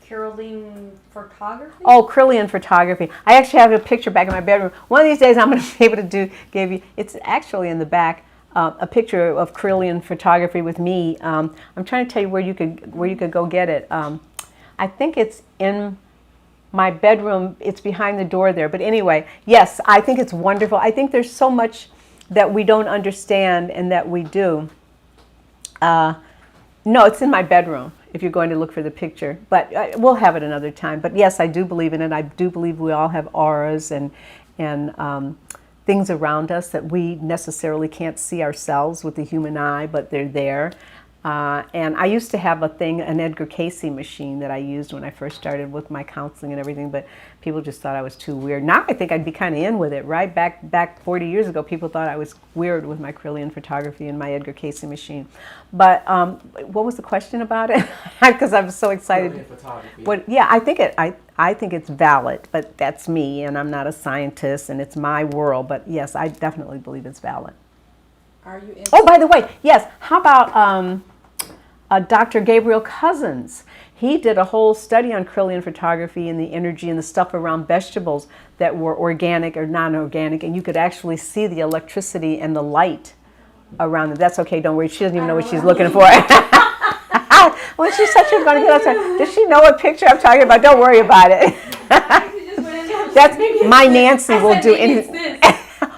S3: Kirlian photography?
S1: Oh, Kirlian photography. I actually have a picture back in my bedroom. One of these days I'm going to be able to give you, it's actually in the back, a picture of Kirlian photography with me. I'm trying to tell you where you could go get it. I think it's in my bedroom. It's behind the door there. But anyway, yes, I think it's wonderful. I think there's so much that we don't understand and that we do. No, it's in my bedroom, if you're going to look for the picture. But we'll have it another time. But yes, I do believe in it. I do believe we all have auras and things around us that we necessarily can't see ourselves with the human eye, but they're there. And I used to have an Edgar Cayce machine that I used when I first started with my counseling and everything, but people just thought I was too weird. Now I think I'd be kind of in with it, right? Back 40 years ago, people thought I was weird with my Kirlian photography and my Edgar Cayce machine. But what was the question about it? Because I'm so excited.
S2: Kirlian photography.
S1: Yeah, I think it's valid, but that's me, and I'm not a scientist, and it's my world. But yes, I definitely believe it's valid.
S4: Are you?
S1: Oh, by the way, yes. How about Dr. Gabriel Cousins. He did a whole study on Kirlian photography and the energy and the stuff around vegetables that were organic or non-organic, and you could actually see the electricity and the light around them. That's okay, don't worry. She doesn't even know what she's looking for. Well, she said she was going to get outside. Does she know what picture I'm talking about? Don't worry about it. That's my Nancy will do anything.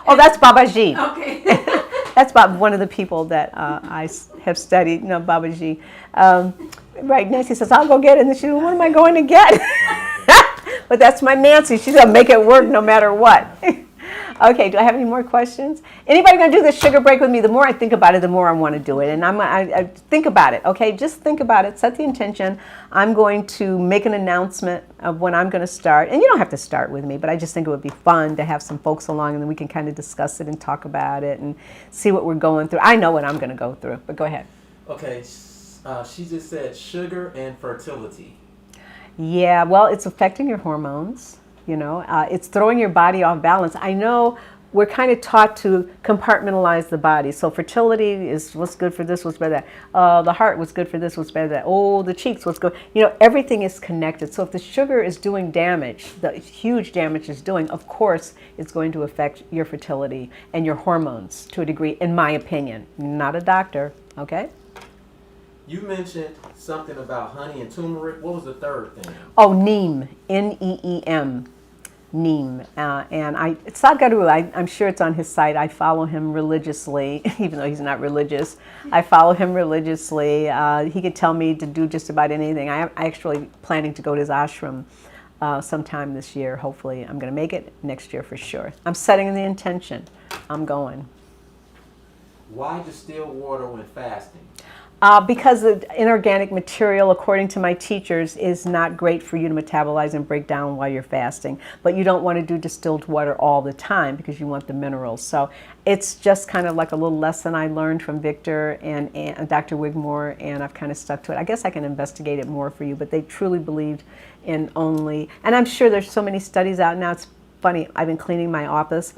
S1: Oh, that's Babaji.
S4: Okay.
S1: That's about one of the people that I have studied. No, Babaji. Right, Nancy says, I'll go get it. And then she says, what am I going to get? But that's my Nancy. She's going to make it work no matter what. Okay, do I have any more questions? Anybody going to do the sugar break with me? The more I think about it, the more I want to do it. And I think about it, okay? Just think about it. Set the intention. I'm going to make an announcement of when I'm going to start. And you don't have to start with me, but I just think it would be fun to have some folks along, and then we can kind of discuss it and talk about it and see what we're going through. I know what I'm going to go through, but go ahead.
S2: Okay, she just said sugar and fertility.
S1: Yeah, well, it's affecting your hormones. You know, it's throwing your body off balance. I know we're kind of taught to compartmentalize the body. So fertility is what's good for this, what's bad for that. The heart was good for this, what's bad for that. Oh, the cheeks, what's good. You know, everything is connected. So if the sugar is doing damage, the huge damage it's doing, of course, it's going to affect your fertility and your hormones to a degree, in my opinion. Not a doctor, okay?
S2: You mentioned something about honey and turmeric. What was the third thing?
S1: Oh, neem, N-E-E-M. Neem, and Sadhguru, I'm sure it's on his site. I follow him religiously, even though he's not religious. I follow him religiously. He could tell me to do just about anything. I'm actually planning to go to his ashram sometime this year. Hopefully, I'm going to make it next year for sure. I'm setting the intention. I'm going.
S2: Why distill water when fasting?
S1: Because the inorganic material, according to my teachers, is not great for you to metabolize and break down while you're fasting. But you don't want to do distilled water all the time because you want the minerals. So it's just kind of like a little lesson I learned from Victor and Dr. Wigmore, and I've kind of stuck to it. I guess I can investigate it more for you, but they truly believed in only, and I'm sure there's so many studies out now. It's funny, I've been cleaning my office.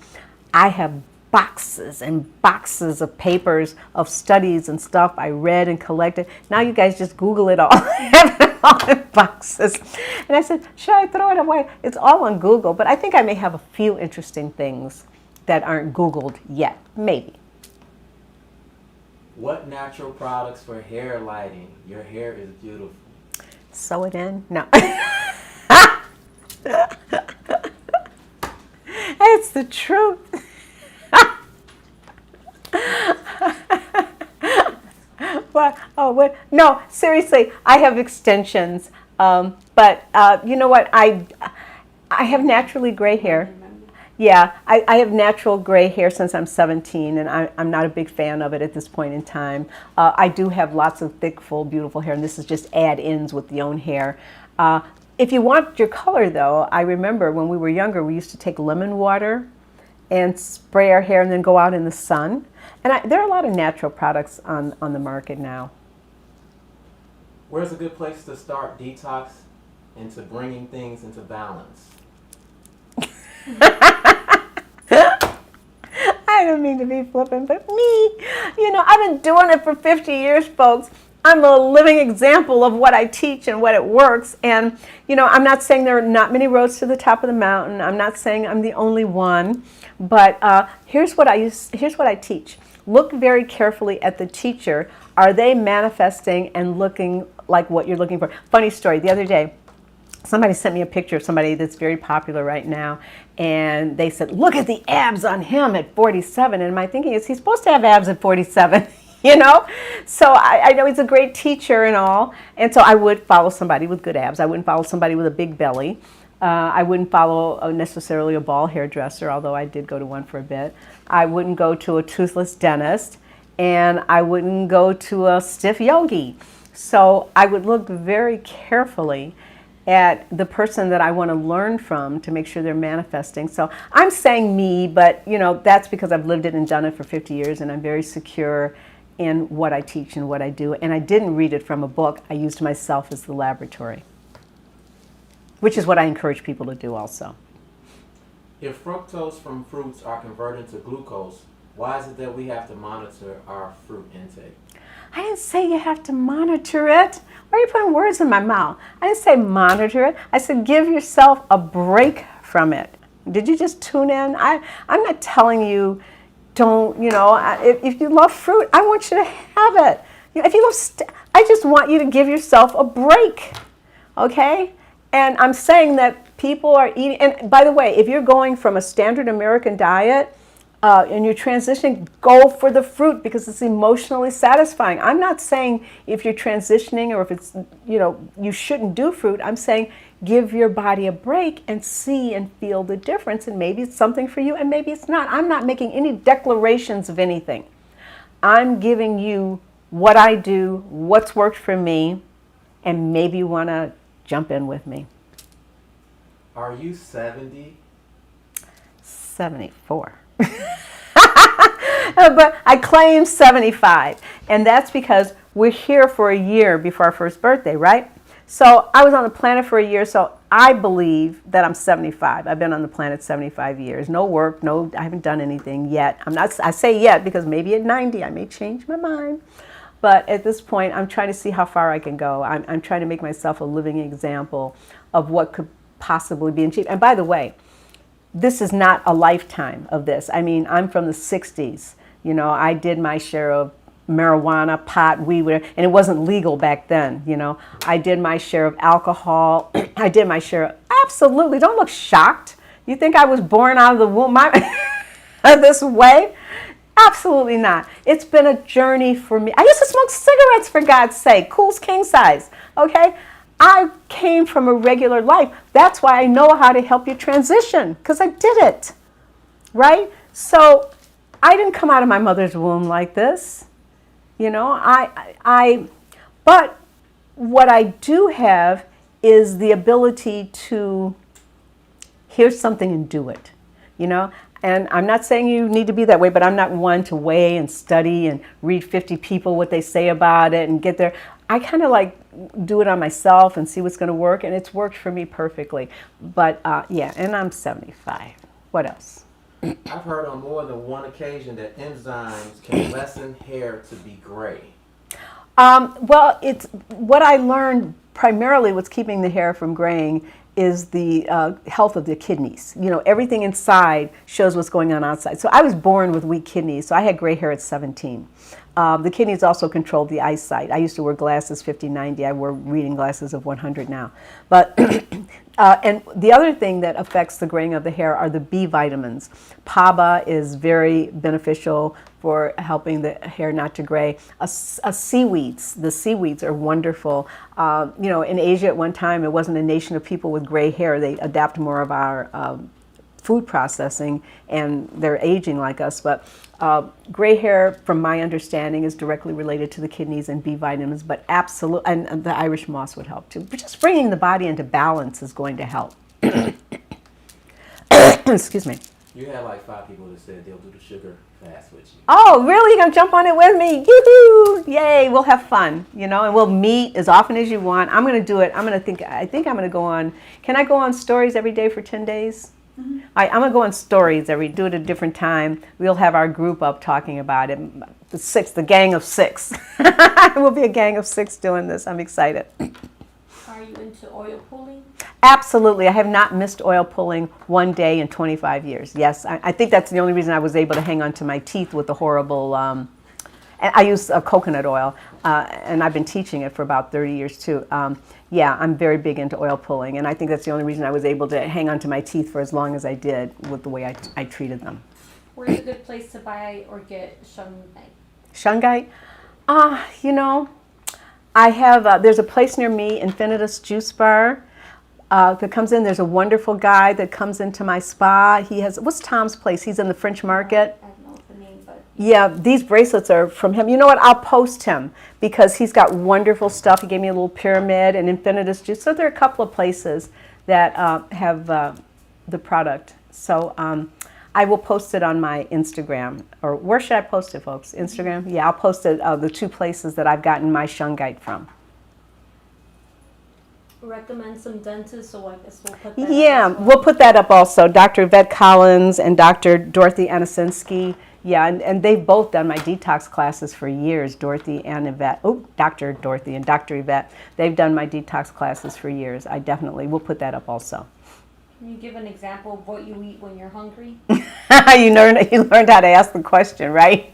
S1: I have boxes and boxes of papers of studies and stuff I read and collected. Now you guys just Google it all. I have it all in boxes. And I said, should I throw it away? It's all on Google, but I think I may have a few interesting things that aren't Googled yet. Maybe.
S2: What natural products for hair lighting? Your hair is beautiful.
S1: Sew it in? No. It's the truth. What? No, seriously, I have extensions. But you know what? I have naturally gray hair. Yeah, I have natural gray hair since I'm 17, and I'm not a big fan of it at this point in time. I do have lots of thick, full, beautiful hair, and this is just add-ins with the own hair. If you want your color, though, I remember when we were younger, we used to take lemon water and spray our hair and then go out in the sun. And there are a lot of natural products on the market now.
S2: Where's a good place to start detox into bringing things into balance?
S1: I don't mean to be flippant, but me, you know, I've been doing it for 50 years, folks. I'm a living example of what I teach and what it works. And, you know, I'm not saying there are not many roads to the top of the mountain. I'm not saying I'm the only one. But here's what I teach. Look very carefully at the teacher. Are they manifesting and looking like what you're looking for? Funny story, the other day, somebody sent me a picture of somebody that's very popular right now, and they said, look at the abs on him at 47. And my thinking is, he's supposed to have abs at 47, you know? So I know he's a great teacher and all, and so I would follow somebody with good abs. I wouldn't follow somebody with a big belly. I wouldn't follow necessarily a bald hairdresser, although I did go to one for a bit. I wouldn't go to a toothless dentist, and I wouldn't go to a stiff yogi. So I would look very carefully at the person that I want to learn from to make sure they're manifesting. So I'm saying me, but you know, that's because I've lived it and done it for 50 years, and I'm very secure in what I teach and what I do. And I didn't read it from a book. I used myself as the laboratory, which is what I encourage people to do also.
S2: If fructose from fruits are converted to glucose, why is it that we have to monitor our fruit intake?
S1: I didn't say you have to monitor it. Why are you putting words in my mouth? I didn't say monitor it. I said give yourself a break from it. Did you just tune in? I'm not telling you don't, if you love fruit, I want you to have it. If you love, I just want you to give yourself a break, okay? And I'm saying that people are eating, and by the way, if you're going from a standard American diet and you're transitioning, go for the fruit because it's emotionally satisfying. I'm not saying if you're transitioning or if it's, you shouldn't do fruit. I'm saying give your body a break and see and feel the difference, and maybe it's something for you and maybe it's not. I'm not making any declarations of anything. I'm giving you what I do, what's worked for me, and maybe you want to jump in with me.
S2: Are you 70?
S1: 74. But I claim 75, and that's because we're here for a year before our first birthday, right? So I was on the planet for a year, so I believe that I'm 75. I've been on the planet 75 years. No work, I haven't done anything yet. I say yet because maybe at 90 I may change my mind. But at this point, I'm trying to see how far I can go. I'm trying to make myself a living example of what could possibly be achieved. And by the way, this is not a lifetime of this. I mean, I'm from the 60s. I did my share of marijuana, pot, weed, and it wasn't legal back then. I did my share of alcohol. I did my share of, absolutely, don't look shocked. You think I was born out of the womb this way? Absolutely not. It's been a journey for me. I used to smoke cigarettes, for God's sake. Cool's king size, okay? I came from a regular life. That's why I know how to help you transition, because I did it, right? So I didn't come out of my mother's womb like this, but what I do have is the ability to hear something and do it, And I'm not saying you need to be that way, but I'm not one to weigh and study and read 50 people what they say about it and get there. I kind of like do it on myself and see what's going to work, and it's worked for me perfectly. But yeah, and I'm 75. What else?
S2: I've heard on more than one occasion that enzymes can lessen hair to be gray.
S1: Well, it's what I learned primarily what's keeping the hair from graying is the health of the kidneys. Everything inside shows what's going on outside. So I was born with weak kidneys, so I had gray hair at 17. The kidneys also controlled the eyesight. I used to wear glasses 50/90. I wear reading glasses of 100 now. But and the other thing that affects the graying of the hair are the B vitamins. PABA is very beneficial for helping the hair not to gray. Seaweeds, the seaweeds are wonderful. In Asia at one time, it wasn't a nation of people with gray hair. They adapt more of our food processing, and they're aging like us. But gray hair, from my understanding, is directly related to the kidneys and B vitamins, but absolutely, and the Irish moss would help too. But just bringing the body into balance is going to help. Excuse me.
S2: You had like 5 people that said they'll do the sugar fast with you.
S1: Oh, really? You're going to jump on it with me? Yoo-hoo! Yay, we'll have fun, and we'll meet as often as you want. I'm going to do it. I think I'm going to go on, can I go on stories every day for 10 days? Mm-hmm. I'm going to go on stories do it at a different time. We'll have our group up talking about it. The gang of 6. We'll be a gang of 6 doing this. I'm excited.
S3: Are you into oil pulling?
S1: Absolutely. I have not missed oil pulling one day in 25 years. Yes, I think that's the only reason I was able to hang on to my teeth with the horrible, and I use coconut oil, and I've been teaching it for about 30 years too. Yeah, I'm very big into oil pulling, and I think that's the only reason I was able to hang on to my teeth for as long as I did with the way I treated them.
S3: Where's a good place to buy or get shungite?
S1: Shungite? I have, there's a place near me, Infinitus Juice Bar, that comes in. There's a wonderful guy that comes into my spa. He has, what's Tom's place? He's in the French Market.
S3: I don't know the name, but...
S1: Yeah, these bracelets are from him. You know what? I'll post him because he's got wonderful stuff. He gave me a little pyramid and Infinitus Juice. So there are a couple of places that have the product. So I will post it on my Instagram. Or where should I post it, folks? Instagram? Yeah, I'll post it, the 2 places that I've gotten my shungite from.
S3: Recommend some dentists, so I guess we'll put that
S1: Yeah,
S3: up as well.
S1: we'll put that up also. Dr. Yvette Collins and Dr. Dorothy Anasinski. Yeah, and they've both done my detox classes for years, Dorothy and Yvette. Oh, Dr. Dorothy and Dr. Yvette. They've done my detox classes for years. I definitely will put that up also.
S3: Can you give an example of what you eat when you're hungry?
S1: you learned how to ask the question, right?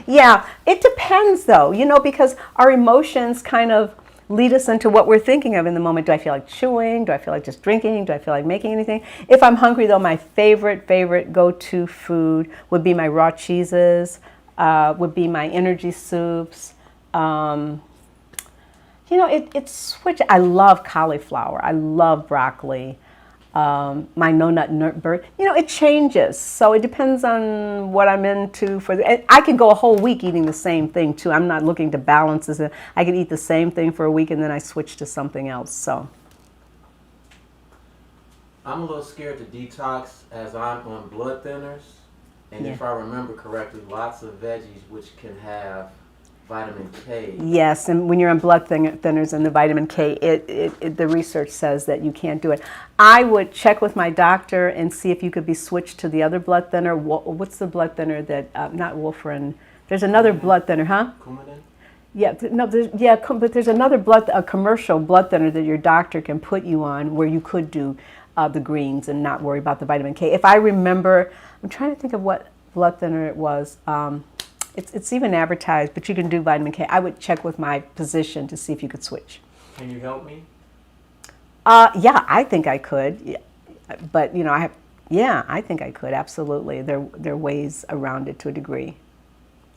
S1: Yeah, it depends though, because our emotions kind of lead us into what we're thinking of in the moment. Do I feel like chewing? Do I feel like just drinking? Do I feel like making anything? If I'm hungry though, my favorite go-to food would be my raw cheeses, would be my energy soups. It's switch. I love cauliflower. I love broccoli. My no-nut bird. It changes. So it depends on what I'm into. I could go a whole week eating the same thing too. I'm not looking to balance this. I could eat the same thing for a week and then I switch to something else. So
S2: I'm a little scared to detox as I'm on blood thinners. And if I remember correctly, lots of veggies which can have vitamin K.
S1: Yes, and when you're on blood thinners and the vitamin K, the research says that you can't do it. I would check with my doctor and see if you could be switched to the other blood thinner. What's the blood thinner that, not Wolfrin, there's another blood thinner, huh?
S2: Coumadin?
S1: Yeah, no, but there's another a commercial blood thinner that your doctor can put you on where you could do the greens and not worry about the vitamin K. If I remember, I'm trying to think of what blood thinner it was. It's even advertised, but you can do vitamin K. I would check with my physician to see if you could switch.
S2: Can you help me?
S1: Yeah, I think I could. Yeah. But I think I could, absolutely. There are ways around it to a degree.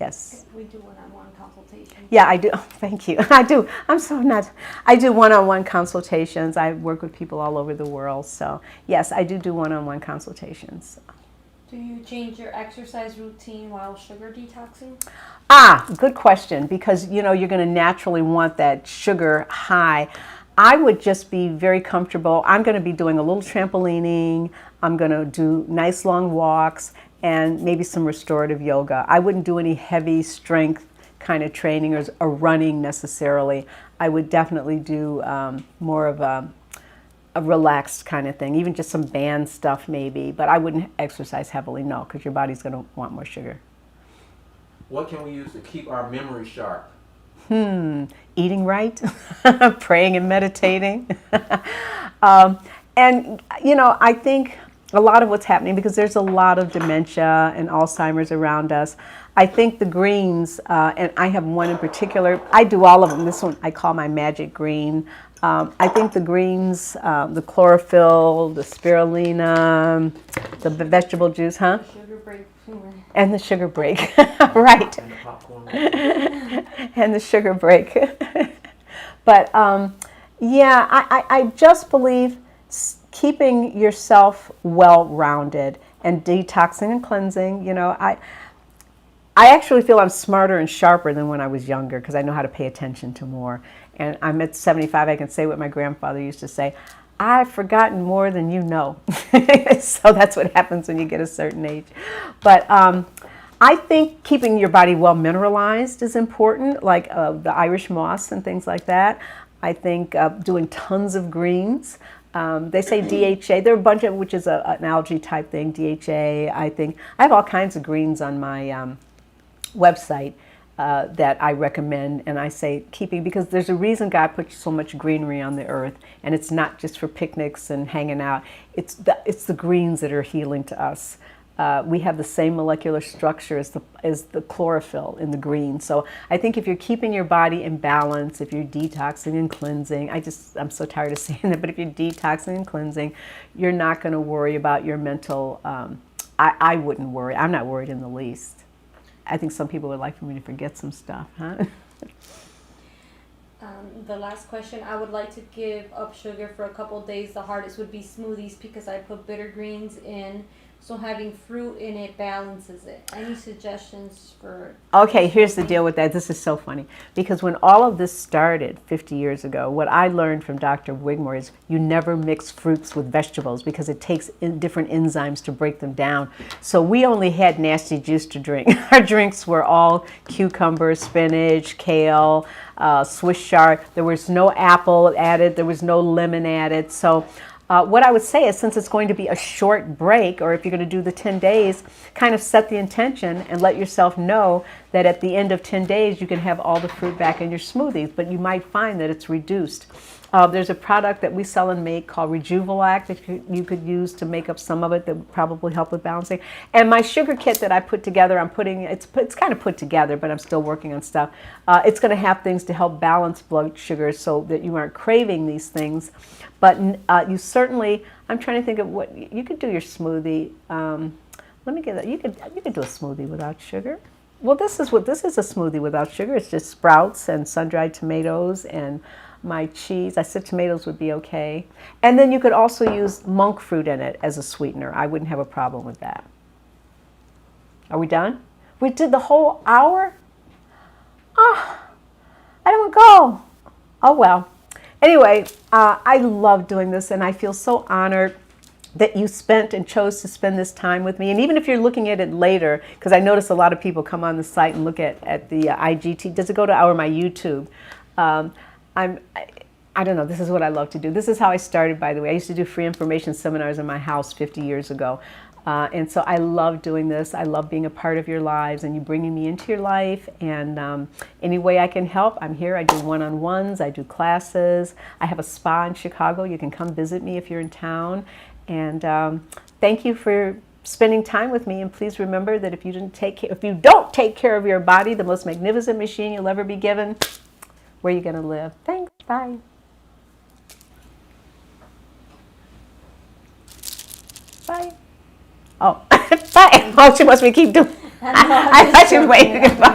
S1: Yes.
S3: We do one-on-one consultations.
S1: Yeah, I do. Oh, thank you. I do. I do one-on-one consultations. I work with people all over the world. So yes, I do one-on-one consultations.
S3: Do you change your exercise routine while sugar detoxing?
S1: Good question, because you're going to naturally want that sugar high. I would just be very comfortable. I'm going to be doing a little trampolining. I'm going to do nice long walks and maybe some restorative yoga. I wouldn't do any heavy strength kind of training or running necessarily. I would definitely do more of a relaxed kind of thing, even just some band stuff maybe, but I wouldn't exercise heavily, no, because your body's going to want more sugar.
S2: What can we use to keep our memory sharp?
S1: Eating right, praying and meditating. I think a lot of what's happening, because there's a lot of dementia and Alzheimer's around us, I think the greens, and I have one in particular, I do all of them. This one I call my magic green. I think the greens, the chlorophyll, the spirulina, the vegetable juice, huh?
S3: Sugar break.
S1: And the sugar break, right.
S2: And the popcorn.
S1: And the sugar break. But I just believe keeping yourself well-rounded and detoxing and cleansing, I actually feel I'm smarter and sharper than when I was younger because I know how to pay attention to more. And I'm at 75, I can say what my grandfather used to say, I've forgotten more than you know. So that's what happens when you get a certain age. But I think keeping your body well mineralized is important, like the Irish moss and things like that. I think doing tons of greens. They say DHA. There are a bunch of, which is an algae type thing, DHA. I think I have all kinds of greens on my website that I recommend, and I say keeping, because there's a reason God put so much greenery on the earth, and it's not just for picnics and hanging out. It's the greens that are healing to us. We have the same molecular structure as the chlorophyll in the green. So I think if you're keeping your body in balance, if you're detoxing and cleansing, I'm so tired of saying that, but if you're detoxing and cleansing, you're not going to worry about your mental, I wouldn't worry. I'm not worried in the least. I think some people would like for me to forget some stuff, huh?
S3: The last question, I would like to give up sugar for a couple of days. The hardest would be smoothies because I put bitter greens in. So having fruit in it balances it. Any suggestions for...
S1: Okay, here's the deal with that. This is so funny. Because when all of this started 50 years ago, what I learned from Dr. Wigmore is you never mix fruits with vegetables because it takes different enzymes to break them down. So we only had nasty juice to drink. Our drinks were all cucumber, spinach, kale, Swiss chard. There was no apple added. There was no lemon added. So What I would say is, since it's going to be a short break, or if you're going to do the 10 days, kind of set the intention and let yourself know that at the end of 10 days you can have all the fruit back in your smoothies, but you might find that it's reduced. There's a product that we sell and make called Rejuvelac that you could use to make up some of it that would probably help with balancing. And my sugar kit that I put together, it's kind of put together, but I'm still working on stuff. It's going to have things to help balance blood sugar so that you aren't craving these things. But you certainly, I'm trying to think of what you could do your smoothie. Let me get that. You could do a smoothie without sugar. Well, this is a smoothie without sugar. It's just sprouts and sun-dried tomatoes and my cheese. I said tomatoes would be okay. And then you could also use monk fruit in it as a sweetener. I wouldn't have a problem with that. Are we done? We did the whole hour? Oh, I don't go. Oh, well. Anyway, I love doing this, and I feel so honored that you spent and chose to spend this time with me. And even if you're looking at it later, because I notice a lot of people come on the site and look at the IGT. Does it go to my YouTube? I don't know, this is what I love to do. This is how I started, by the way. I used to do free information seminars in my house 50 years ago. And so I love doing this. I love being a part of your lives and you bringing me into your life. And any way I can help, I'm here. I do one-on-ones, I do classes. I have a spa in Chicago. You can come visit me if you're in town. And thank you for spending time with me. And please remember that if you don't take care of your body, the most magnificent machine you'll ever be given, where are you going to live? Thanks. Bye. Bye. Oh, bye. Oh, she wants me to keep doing. I thought she was waiting. Bye.